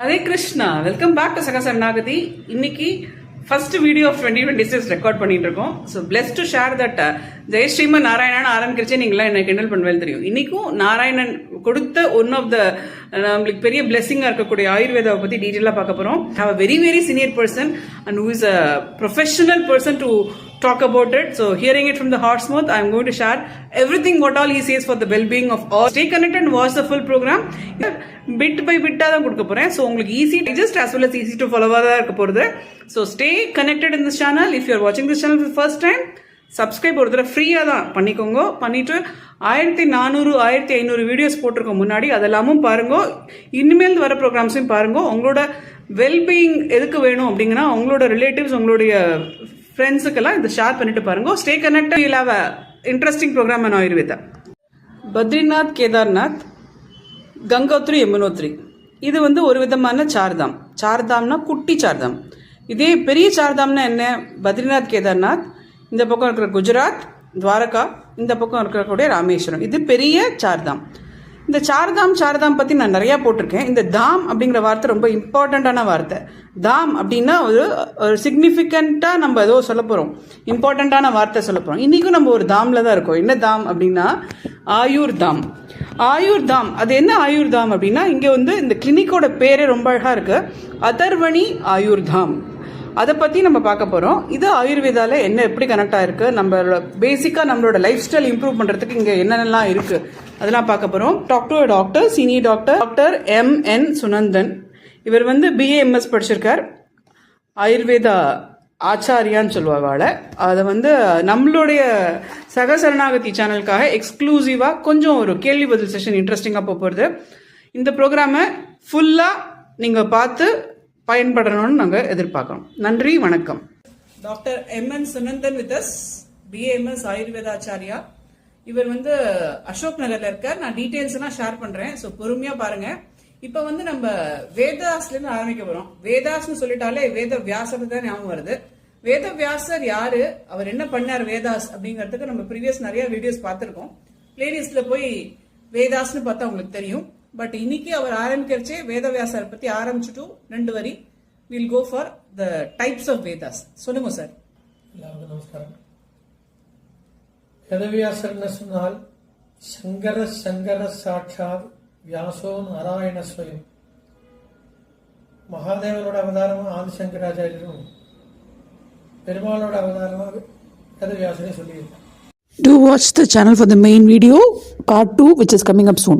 Hare Krishna. Welcome back to Saka Saranagati. இன்னைக்கு first video of 2026 record பண்ணிட்டு இருக்கோம். So blessed to share that Jai Sriman Narayanan ஆரம்பிக்கிறச்சே நீங்களா என்ன கிண்டல் பண்ணுவேல் தெரியும். இன்னைக்கும் நாராயணன் கொடுத்த ஒன் ஆஃப் த நம்மளுக்கு பெரிய பிளெஸிங்கா இருக்கக்கூடிய ஆயுர்வேதாவை பத்தி டீட்டெயிலா பார்க்க போறோம். Have a very very senior person and who is a professional person to talk about it. So hearing it from the horse mouth, I am going to share everything what all he says for the well-being of all. Stay connected and watch the full program. Bit by bit தான் கொடுக்க போறேன். So உங்களுக்கு easy to digest as well as easy to follow தான் இருக்க போறது. So stay connected in this channel. If you are watching this channel for the first time, subscribe ஒரு தடவை ஃப்ரீயா தான் பண்ணிக்கோங்க. பண்ணிட்டு 1400-1500 வீடியோஸ் போட்டிருக்கோம் முன்னாடி, அதெல்லாமும் பாருங்க. இனிமேல் வர ப்ரோக்ராம்ஸையும் பாருங்க. உங்களோட வெல்பீயிங் எதுக்கு வேணும் அப்படிங்கன்னா உங்களோட ரிலேட்டிவ்ஸ் உங்களுடைய ஃப்ரெண்ட்ஸுக்கெல்லாம் இதை ஷேர் பண்ணிட்டு பாருங்க. Stay connected. You'll have a interesting program on Ayurveda. Badrinath, Kedarnath, Gangotri, Yamunotri, இது ஒரு விதமான சார்தாம். சார்தாம்னா குட்டி சார்தாம். இதே பெரிய சார்தாம்னா என்ன? பத்ரிநாத், கேதார்நாத், இந்த பக்கம் இருக்கிற குஜராத், துவாரகா, இந்த பக்கம் இருக்கக்கூடிய ராமேஸ்வரம், இது பெரிய சார்தாம். இந்த சார்தாம் பற்றி நான் நிறையா போட்டிருக்கேன். இந்த தாம் அப்படிங்கிற வார்த்தை ரொம்ப இம்பார்ட்டண்ட்டான வார்த்தை. தாம் அப்படின்னா ஒரு சிக்னிஃபிகண்ட்டாக நம்ம ஏதோ சொல்ல போகிறோம், இம்பார்ட்டண்ட்டான வார்த்தை சொல்ல போகிறோம். இன்றைக்கும் நம்ம ஒரு தாமில் தான் இருக்கோம். என்ன தாம் அப்படின்னா ஆயுர் தாம். ஆயுர் தாம், அது என்ன ஆயுர் தாம் அப்படின்னா, இங்கே இந்த கிளினிக்கோட பேரே ரொம்ப அழகாக இருக்குது, அதர்வணி ஆயுர் தாம். அதை பற்றி நம்ம பார்க்க போகிறோம். இது ஆயுர்வேதாவில் என்ன எப்படி கனெக்ட் ஆகிருக்கு, நம்மளோட பேசிக்காக நம்மளோட லைஃப் ஸ்டைல் இம்ப்ரூவ் பண்ணுறதுக்கு இங்கே என்னென்னலாம் இருக்குது அதெல்லாம் பார்க்க போகிறோம். Doctor senior doctor M.N. Sunandan. இவர் BAMS படிச்சிருக்கார். ஆயுர்வேதா ஆச்சாரியான்னு சொல்லுவாங்க. அதை நம்மளுடைய சகசரணாகதி சேனலுக்காக எக்ஸ்க்ளூசிவாக கொஞ்சம் ஒரு கேள்வி பதில் செஷன் இன்ட்ரெஸ்டிங்காக போகிறது. இந்த ப்ரோக்ராமை ஃபுல்லாக நீங்கள் பார்த்து பயன்படணும்னு நாங்கள் எதிர்பார்க்கிறோம். நன்றி, வணக்கம். Doctor M.N. Sunandan with us, BAMS Ayurvedacharya. இவர் அசோக் நகர்ல இருக்கார். நான் டீடைல்ஸ் எல்லாம் ஷேர் பண்றேன். ஸோ பொறுமையா பாருங்க. இப்ப நம்ம வேதாஸ்ல இருந்து ஆரம்பிக்க போறோம். வேதாஸ்னு சொல்லிட்டாலே வேத வியாசர் தான் ஞாபகம் வருது. வேத வியாசர் யாரு, அவர் என்ன பண்ணார் வேதாஸ் அப்படிங்கிறதுக்கு நம்ம ப்ரீவியஸ் நிறைய வீடியோஸ் பார்த்திருக்கோம். பிளேலிஸ்ட்ல போய் வேதாஸ்னு பார்த்தா உங்களுக்கு தெரியும். பட் இன்னைக்கு அவர் ஆரம்பிக்கிறச்சே வேதவியாசர் பத்தி ஆரம்பிச்சுட்டு 2 வரி will go for the types of Vedas. சொல்லுங்க சார். எல்லாருக்கும் நமஸ்காரம். வேதவியாசர்னு சொன்னால் சங்கர சாட்சாத் வியாசோ நாராயண ஸ்வயம். மகாதேவனோட அவதாரமா ஆதிசங்கராச்சாரியரும் பெருமாளோட அவதாரமா வேதவியாசரே சொல்லியிருக்காங்க. Do watch the channel for the main video, part 2, which is coming up soon.